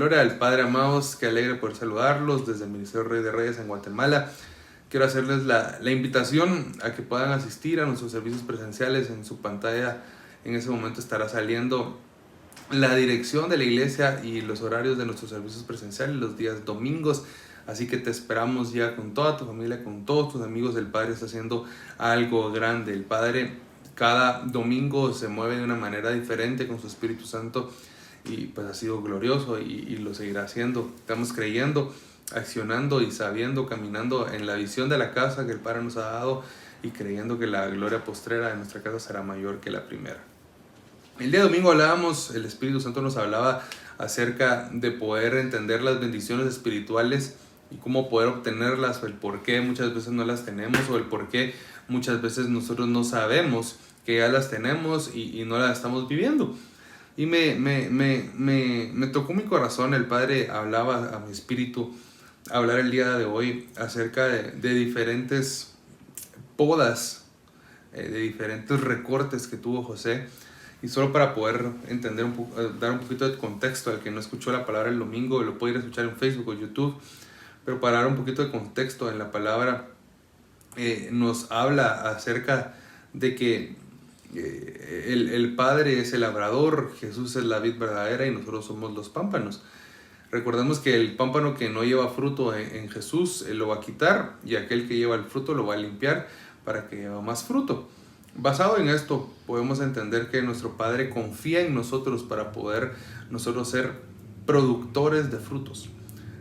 Gloria al Padre, amados, qué alegre poder saludarlos desde el Ministerio Rey de Reyes en Guatemala. Quiero hacerles la invitación a que puedan asistir a nuestros servicios presenciales. En su pantalla en ese momento estará saliendo la dirección de la iglesia y los horarios de nuestros servicios presenciales los días domingos. Así que te esperamos ya con toda tu familia, con todos tus amigos. El Padre está haciendo algo grande. El Padre cada domingo se mueve de una manera diferente con su Espíritu Santo y pues ha sido glorioso y lo seguirá haciendo. Estamos creyendo, accionando y sabiendo, caminando en la visión de la casa que el Padre nos ha dado y creyendo que la gloria postrera de nuestra casa será mayor que la primera. El día domingo el Espíritu Santo nos hablaba acerca de poder entender las bendiciones espirituales y cómo poder obtenerlas, o el por qué muchas veces no las tenemos, o el por qué muchas veces nosotros no sabemos que ya las tenemos y no las estamos viviendo. Y me tocó mi corazón. El Padre hablaba a mi espíritu hablar el día de hoy acerca de diferentes podas, de diferentes recortes que tuvo José. Y solo para poder entender dar un poquito de contexto al que no escuchó la palabra el domingo, lo puede ir a escuchar en Facebook o YouTube, pero para dar un poquito de contexto en la palabra, nos habla acerca de que el Padre es el labrador, Jesús es la vid verdadera y nosotros somos los pámpanos. Recordemos que el pámpano que no lleva fruto en Jesús, Él lo va a quitar, y aquel que lleva el fruto lo va a limpiar para que lleve más fruto. Basado en esto, podemos entender que nuestro Padre confía en nosotros para poder nosotros ser productores de frutos.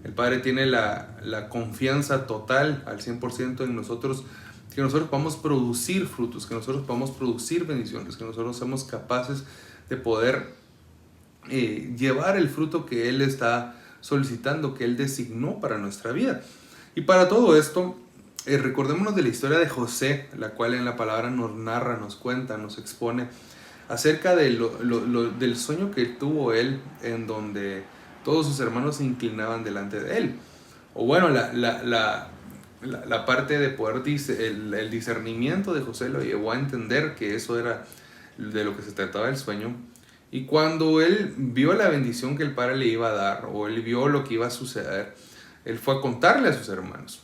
El Padre tiene la confianza total al 100% en nosotros, que nosotros podamos producir frutos, que nosotros podamos producir bendiciones, que nosotros seamos capaces de poder llevar el fruto que Él está solicitando, que Él designó para nuestra vida. Y para todo esto, recordémonos de la historia de José, la cual en la palabra nos narra, nos cuenta, nos expone acerca de del sueño que tuvo él, en donde todos sus hermanos se inclinaban delante de él. O bueno, la parte de poder, el discernimiento de José lo llevó a entender que eso era de lo que se trataba el sueño. Y cuando él vio la bendición que el Padre le iba a dar, o él vio lo que iba a suceder, él fue a contarle a sus hermanos.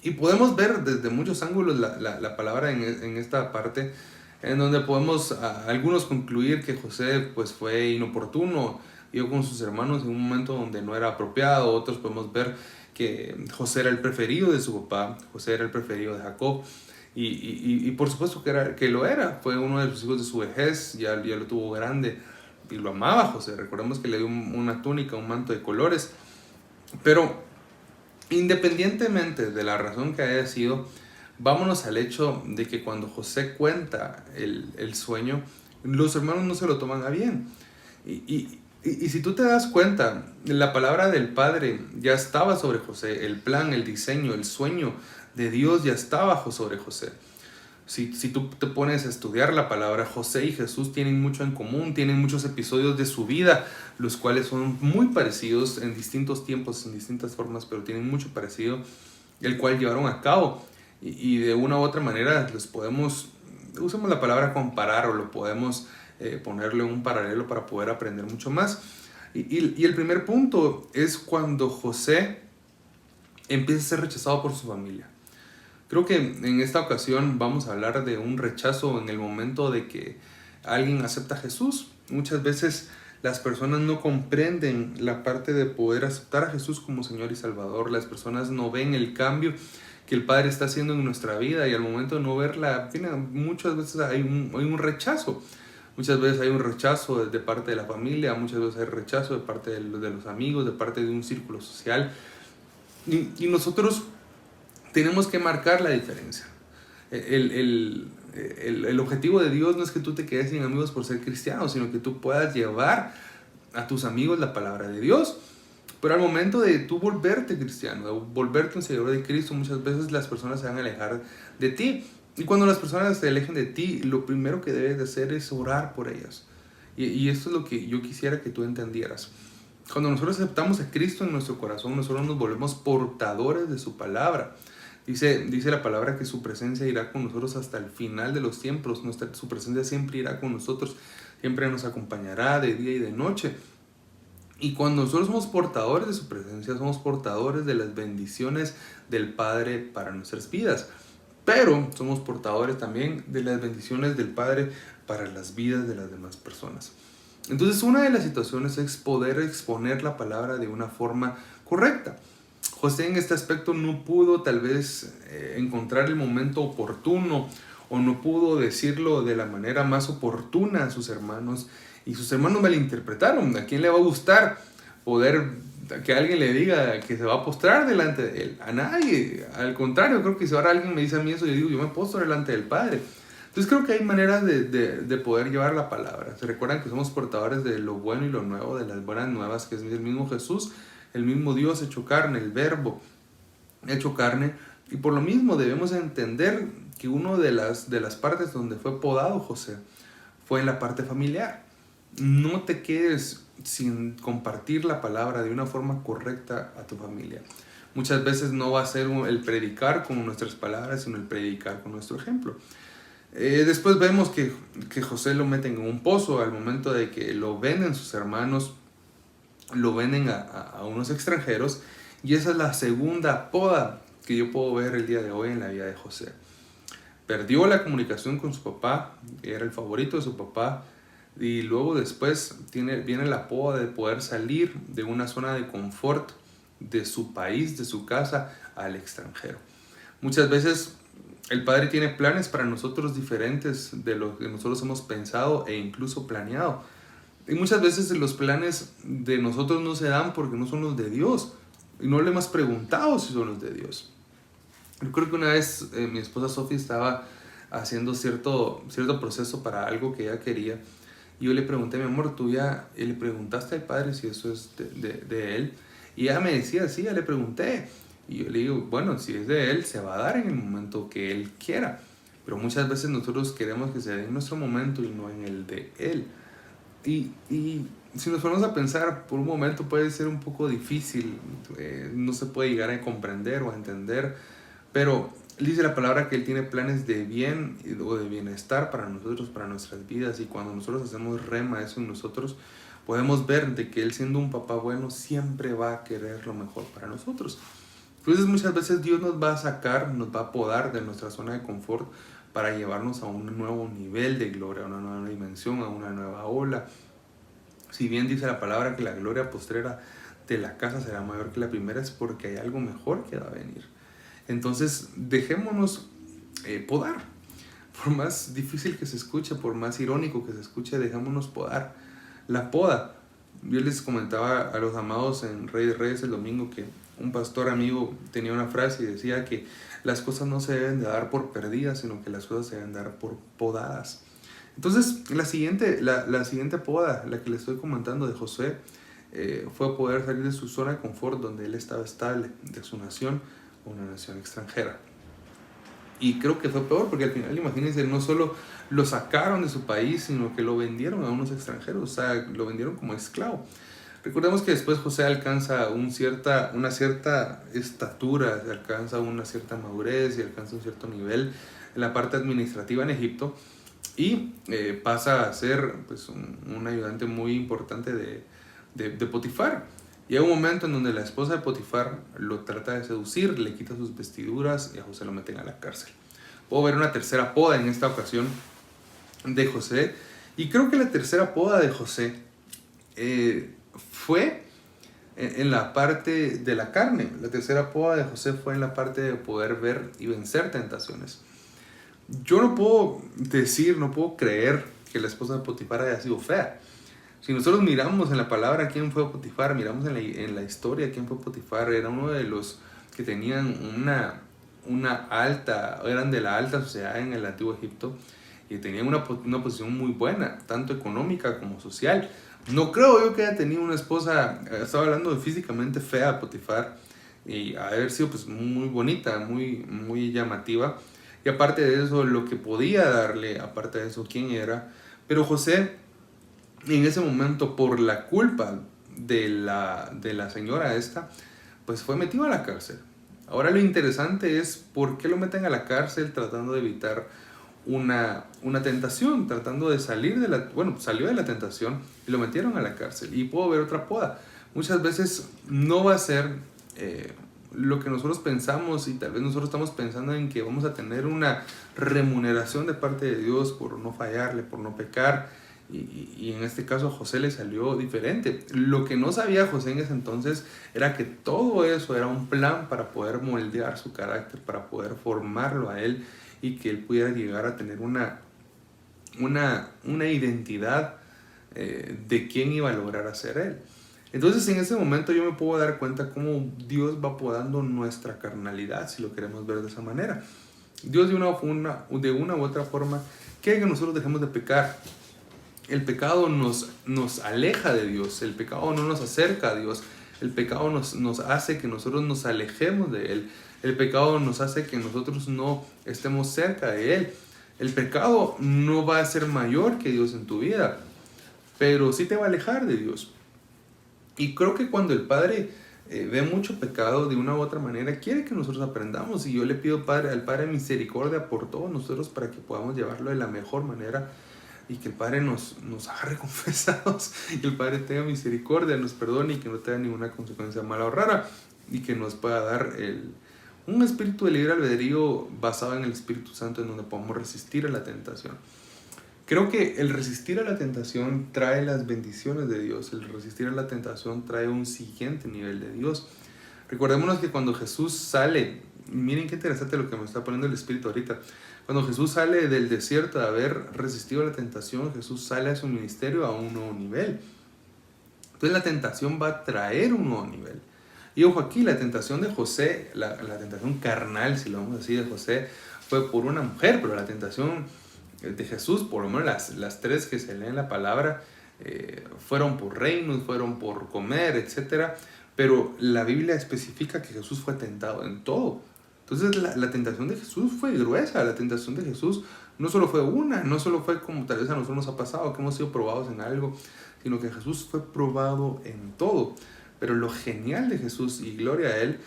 Y podemos ver desde muchos ángulos la palabra en esta parte, en donde podemos algunos concluir que José pues fue inoportuno, iba con sus hermanos en un momento donde no era apropiado. Otros podemos ver que José era el preferido de su papá, José era el preferido de Jacob, y por supuesto que lo era. Fue uno de los hijos de su vejez, ya lo tuvo grande y lo amaba José. Recordemos que le dio una túnica, un manto de colores. Pero independientemente de la razón que haya sido, vámonos al hecho de que cuando José cuenta el sueño, los hermanos no se lo toman a bien. Y si tú te das cuenta, la palabra del Padre ya estaba sobre José, el plan, el diseño, el sueño de Dios ya estaba sobre José. Si tú te pones a estudiar la palabra, José y Jesús tienen mucho en común, tienen muchos episodios de su vida, los cuales son muy parecidos en distintos tiempos, en distintas formas, pero tienen mucho parecido, el cual llevaron a cabo. Y de una u otra manera los podemos, usamos la palabra comparar, o lo podemos ponerle un paralelo para poder aprender mucho más. Y el primer punto es cuando José empieza a ser rechazado por su familia. Creo que en esta ocasión vamos a hablar de un rechazo en el momento de que alguien acepta a Jesús. Muchas veces las personas no comprenden la parte de poder aceptar a Jesús como Señor y Salvador. Las personas no ven el cambio que el Padre está haciendo en nuestra vida, y al momento de no verla, muchas veces hay un rechazo. Muchas veces hay un rechazo de parte de la familia, muchas veces hay rechazo de parte de los amigos, de parte de un círculo social. Y nosotros tenemos que marcar la diferencia. El objetivo de Dios no es que tú te quedes sin amigos por ser cristiano, sino que tú puedas llevar a tus amigos la palabra de Dios. Pero al momento de tú volverte cristiano, de volverte un seguidor de Cristo, muchas veces las personas se van a alejar de ti. Y cuando las personas se alejen de ti, lo primero que debes de hacer es orar por ellas. Y esto es lo que yo quisiera que tú entendieras. Cuando nosotros aceptamos a Cristo en nuestro corazón, nosotros nos volvemos portadores de su palabra. Dice la palabra que su presencia irá con nosotros hasta el final de los tiempos. Su presencia siempre irá con nosotros, siempre nos acompañará de día y de noche. Y cuando nosotros somos portadores de su presencia, somos portadores de las bendiciones del Padre para nuestras vidas. Pero somos portadores también de las bendiciones del Padre para las vidas de las demás personas. Entonces, una de las situaciones es poder exponer la palabra de una forma correcta. José en este aspecto no pudo tal vez encontrar el momento oportuno, o no pudo decirlo de la manera más oportuna a sus hermanos, y sus hermanos malinterpretaron. ¿A quién le va a gustar poder que alguien le diga que se va a postrar delante de él? A nadie. Al contrario, creo que si ahora alguien me dice a mí eso, yo digo, yo me postro delante del Padre. Entonces creo que hay maneras de poder llevar la palabra. Se recuerdan que somos portadores de lo bueno y lo nuevo, de las buenas nuevas, que es el mismo Jesús, el mismo Dios hecho carne, el verbo hecho carne. Y por lo mismo debemos entender que una de las partes donde fue podado José fue en la parte familiar. No te quedes sin compartir la palabra de una forma correcta a tu familia. Muchas veces no va a ser el predicar con nuestras palabras, sino el predicar con nuestro ejemplo. Después vemos que José lo meten en un pozo al momento de que lo venden sus hermanos, lo venden a unos extranjeros, y esa es la segunda poda que yo puedo ver el día de hoy en la vida de José. Perdió la comunicación con su papá, que era el favorito de su papá, y luego después viene la poda de poder salir de una zona de confort de su país, de su casa, al extranjero. Muchas veces el Padre tiene planes para nosotros diferentes de lo que nosotros hemos pensado e incluso planeado. Y muchas veces los planes de nosotros no se dan porque no son los de Dios. Y no le hemos preguntado si son los de Dios. Yo creo que una vez mi esposa Sofía estaba haciendo cierto proceso para algo que ella quería. Y yo le pregunté, mi amor, ¿tú ya le preguntaste al Padre si eso es de Él? Y ella me decía, sí, ya le pregunté. Y yo le digo, bueno, si es de Él, se va a dar en el momento que Él quiera. Pero muchas veces nosotros queremos que se dé en nuestro momento y no en el de Él. Y si nos ponemos a pensar, por un momento puede ser un poco difícil, no se puede llegar a comprender o a entender, pero dice la palabra que Él tiene planes de bien o de bienestar para nosotros, para nuestras vidas, y cuando nosotros hacemos rema eso en nosotros, podemos ver de que Él, siendo un papá bueno, siempre va a querer lo mejor para nosotros. Entonces muchas veces Dios nos va a sacar, nos va a podar de nuestra zona de confort para llevarnos a un nuevo nivel de gloria, a una nueva dimensión, a una nueva ola. Si bien dice la palabra que la gloria postrera de la casa será mayor que la primera, es porque hay algo mejor que va a venir. Entonces dejémonos podar. Por más difícil que se escuche, por más irónico que se escuche, dejémonos podar. La poda. Yo les comentaba a los amados en Rey de Reyes el domingo que un pastor amigo tenía una frase y decía que las cosas no se deben de dar por perdidas, sino que las cosas se deben dar por podadas. Entonces, la siguiente poda, la que les estoy comentando de José, fue poder salir de su zona de confort donde él estaba estable, de su nación, a una nación extranjera. Y creo que fue peor porque al final, imagínense, no solo lo sacaron de su país, sino que lo vendieron a unos extranjeros, o sea, lo vendieron como esclavo. Recordemos que después José alcanza una cierta estatura, alcanza una cierta madurez y alcanza un cierto nivel en la parte administrativa en Egipto, y pasa a ser pues, un ayudante muy importante de Potifar. Y hay un momento en donde la esposa de Potifar lo trata de seducir, le quita sus vestiduras y a José lo meten a la cárcel. Puedo ver una tercera poda en esta ocasión de José, y creo que la tercera poda de José fue en la parte de la carne. La tercera poda de José fue en la parte de poder ver y vencer tentaciones. Yo no puedo decir, no puedo creer que la esposa de Potifar haya sido fea. Si nosotros miramos en la palabra quién fue Potifar, miramos en la historia quién fue Potifar, era uno de los que tenían eran de la alta sociedad en el antiguo Egipto, y tenían una posición muy buena, tanto económica como social. No creo yo que haya tenido una esposa, estaba hablando de físicamente fea Potifar, y haber sido pues muy bonita, muy llamativa. Y aparte de eso, lo que podía darle, aparte de eso, quién era. Pero José, en ese momento, por la culpa de la señora esta, pues fue metido a la cárcel. Ahora lo interesante es por qué lo meten a la cárcel tratando de evitar una tentación, tratando de salir salió de la tentación y lo metieron a la cárcel. Y puedo ver otra poda. Muchas veces no va a ser lo que nosotros pensamos, y tal vez nosotros estamos pensando en que vamos a tener una remuneración de parte de Dios por no fallarle, por no pecar. Y en este caso a José le salió diferente. Lo que no sabía José en ese entonces era que todo eso era un plan para poder moldear su carácter, para poder formarlo a él, y que él pudiera llegar a tener una identidad de quién iba a lograr ser él. Entonces en ese momento yo me puedo dar cuenta cómo Dios va podando nuestra carnalidad, si lo queremos ver de esa manera. Dios de una u otra forma quiere que nosotros dejemos de pecar. El pecado nos aleja de Dios, el pecado no nos acerca a Dios, el pecado nos hace que nosotros nos alejemos de Él, el pecado nos hace que nosotros no estemos cerca de Él. El pecado no va a ser mayor que Dios en tu vida, pero sí te va a alejar de Dios. Y creo que cuando el Padre ve mucho pecado de una u otra manera, quiere que nosotros aprendamos, y yo le pido al Padre misericordia por todos nosotros para que podamos llevarlo de la mejor manera, y que el Padre nos agarre confesados, y el Padre tenga misericordia, nos perdone, y que no tenga ninguna consecuencia mala o rara, y que nos pueda dar un espíritu de libre albedrío basado en el Espíritu Santo, en donde podamos resistir a la tentación. Creo que el resistir a la tentación trae las bendiciones de Dios. El resistir a la tentación trae un siguiente nivel de Dios. Recordémonos que cuando Jesús sale, miren qué interesante lo que me está poniendo el Espíritu ahorita. Cuando Jesús sale del desierto de haber resistido a la tentación, Jesús sale a su ministerio a un nuevo nivel. Entonces la tentación va a traer un nuevo nivel. Y ojo aquí, la tentación de José, la tentación carnal, si lo vamos a decir, de José, fue por una mujer, pero la tentación de Jesús, por lo menos las tres que se leen en la palabra, fueron por reinos, fueron por comer, etc. Pero la Biblia especifica que Jesús fue tentado en todo. Entonces la tentación de Jesús fue gruesa. La tentación de Jesús no solo fue una, no solo fue como tal vez a nosotros nos ha pasado, que hemos sido probados en algo, sino que Jesús fue probado en todo. Pero lo genial de Jesús, y gloria a Él,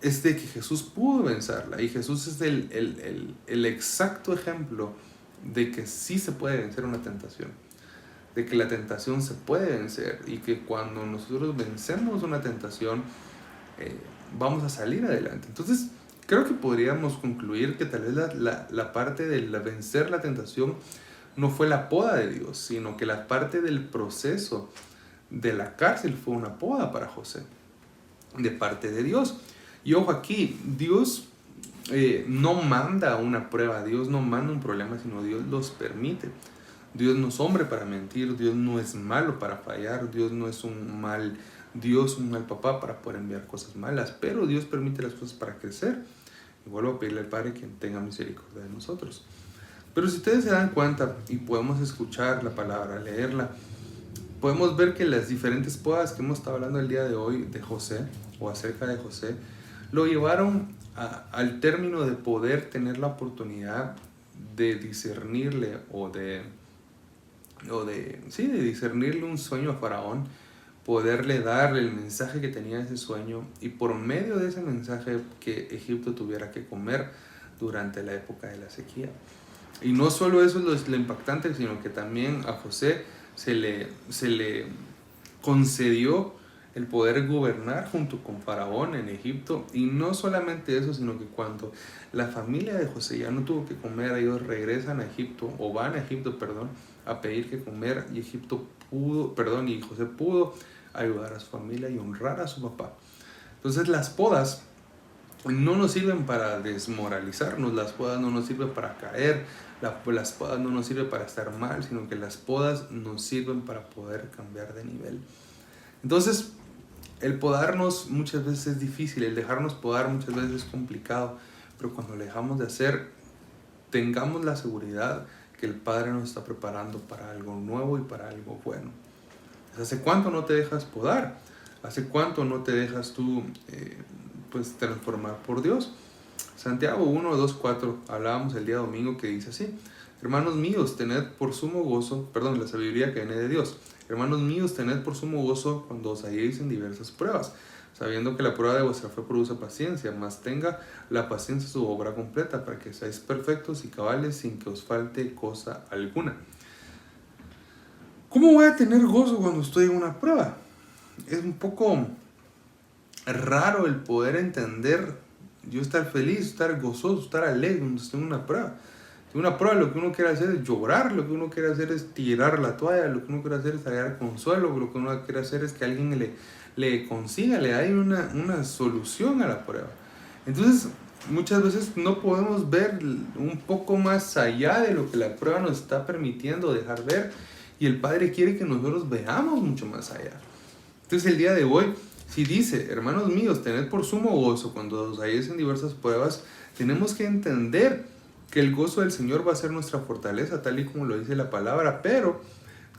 es de que Jesús pudo vencerla. Y Jesús es el exacto ejemplo de que sí se puede vencer una tentación, de que la tentación se puede vencer, y que cuando nosotros vencemos una tentación, vamos a salir adelante. Entonces creo que podríamos concluir que tal vez la parte de vencer la tentación no fue la poda de Dios, sino que la parte del proceso de la cárcel fue una poda para José, de parte de Dios. Y ojo aquí, Dios no manda una prueba, Dios no manda un problema, sino Dios los permite. Dios no es hombre para mentir, Dios no es malo para fallar, Dios no es un mal Dios, un mal papá para poder enviar cosas malas, pero Dios permite las cosas para crecer. Y vuelvo a pedirle al Padre que tenga misericordia de nosotros. Pero si ustedes se dan cuenta y podemos escuchar la palabra, leerla, podemos ver que las diferentes podas que hemos estado hablando el día de hoy de José, o acerca de José, lo llevaron al término de poder tener la oportunidad de discernirle de discernirle un sueño a Faraón, poderle darle el mensaje que tenía ese sueño, y por medio de ese mensaje que Egipto tuviera que comer durante la época de la sequía. Y no solo eso es lo impactante, sino que también a José se le concedió el poder gobernar junto con Faraón en Egipto. Y no solamente eso, sino que cuando la familia de José ya no tuvo que comer, ellos regresan a Egipto, o van a Egipto, a pedir que comer, y y José pudo ayudar a su familia y honrar a su papá. Entonces las podas no nos sirven para desmoralizarnos, las podas no nos sirven para caer, las podas no nos sirven para estar mal, sino que las podas nos sirven para poder cambiar de nivel. Entonces, el podarnos muchas veces es difícil, el dejarnos podar muchas veces es complicado, pero cuando lo dejamos de hacer, tengamos la seguridad que el Padre nos está preparando para algo nuevo y para algo bueno. ¿Hace cuánto no te dejas podar? ¿Hace cuánto no te dejas tú transformar por Dios? Santiago 1, 2, 4, hablábamos el día domingo, que dice así: hermanos míos, tened por sumo gozo, la sabiduría que viene de Dios, Hermanos míos, tened por sumo gozo cuando os halléis en diversas pruebas, sabiendo que la prueba de vuestra fe produce paciencia, mas tenga la paciencia su obra completa, para que seáis perfectos y cabales sin que os falte cosa alguna. ¿Cómo voy a tener gozo cuando estoy en una prueba? Es un poco raro el poder entender, yo estar feliz, estar gozoso, estar alegre cuando estoy en una prueba. En una prueba lo que uno quiere hacer es llorar, lo que uno quiere hacer es tirar la toalla, lo que uno quiere hacer es hallar consuelo, lo que uno quiere hacer es que alguien le consiga, le dé una solución a la prueba. Entonces, muchas veces no podemos ver un poco más allá de lo que la prueba nos está permitiendo dejar ver, y el Padre quiere que nosotros veamos mucho más allá. Entonces, el día de hoy, si dice, hermanos míos, tened por sumo gozo cuando os halléis en diversas pruebas, tenemos que entender que el gozo del Señor va a ser nuestra fortaleza, tal y como lo dice la palabra, pero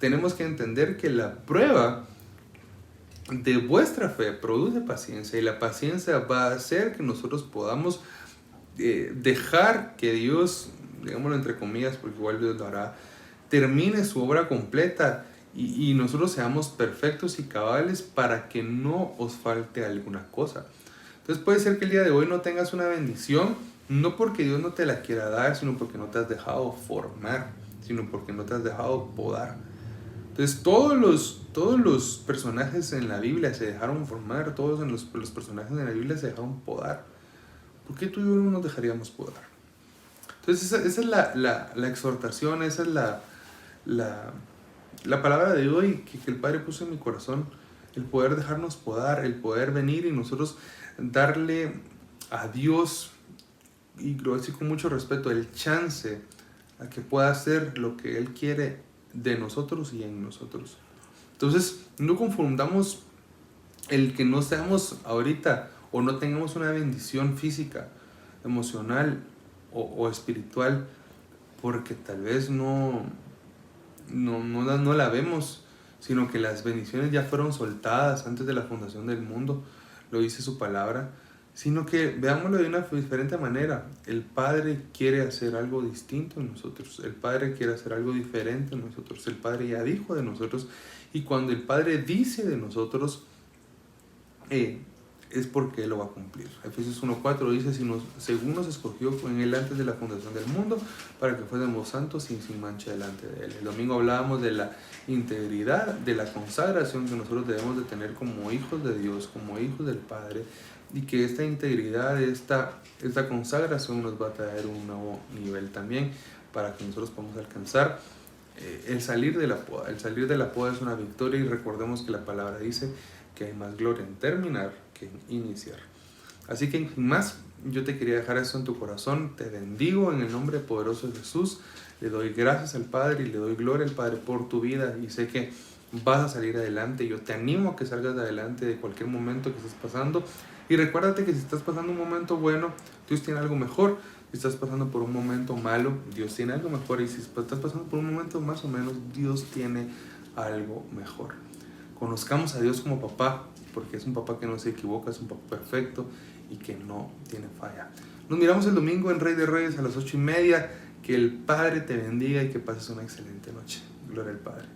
tenemos que entender que la prueba de vuestra fe produce paciencia, y la paciencia va a hacer que nosotros podamos dejar que Dios, digámoslo entre comillas, porque igual Dios lo hará, termine su obra completa y nosotros seamos perfectos y cabales para que no os falte alguna cosa. Entonces puede ser que el día de hoy no tengas una bendición, no porque Dios no te la quiera dar, sino porque no te has dejado formar, sino porque no te has dejado podar. Entonces todos los personajes en la Biblia se dejaron formar, todos los personajes en la Biblia se dejaron podar. ¿Por qué tú y yo no nos dejaríamos podar? Entonces esa es la exhortación, esa es la palabra de hoy que el Padre puso en mi corazón, el poder dejarnos podar, el poder venir y nosotros darle a Dios, y lo decir con mucho respeto, el chance a que pueda hacer lo que Él quiere de nosotros y en nosotros. Entonces, no confundamos el que no seamos ahorita o no tengamos una bendición física, emocional o espiritual, porque tal vez no la vemos, sino que las bendiciones ya fueron soltadas antes de la fundación del mundo, lo dice su palabra, sino que veámoslo de una diferente manera. El Padre quiere hacer algo distinto en nosotros, el Padre quiere hacer algo diferente en nosotros, el Padre ya dijo de nosotros, y cuando el Padre dice de nosotros, es porque Él lo va a cumplir. Efesios 1:4 dice, según nos escogió en Él antes de la fundación del mundo, para que fuésemos santos y sin mancha delante de Él. El domingo hablábamos de la integridad, de la consagración que nosotros debemos de tener como hijos de Dios, como hijos del Padre, y que esta integridad, esta consagración nos va a traer un nuevo nivel también, para que nosotros podamos alcanzar el salir de la poda. El salir de la poda es una victoria, y recordemos que la palabra dice que hay más gloria en terminar que en iniciar. Así que sin más, yo te quería dejar eso en tu corazón. Te bendigo en el nombre poderoso de Jesús. Le doy gracias al Padre y le doy gloria al Padre por tu vida, y sé que vas a salir adelante. Yo te animo a que salgas de adelante de cualquier momento que estés pasando, y recuérdate que si estás pasando un momento bueno, Dios tiene algo mejor. Si estás pasando por un momento malo, Dios tiene algo mejor, y si estás pasando por un momento más o menos, Dios tiene algo mejor. Conozcamos a Dios como papá, porque es un papá que no se equivoca, es un papá perfecto y que no tiene falla. Nos miramos el domingo en Rey de Reyes a las 8:30. Que el Padre te bendiga y que pases una excelente noche. Gloria al Padre.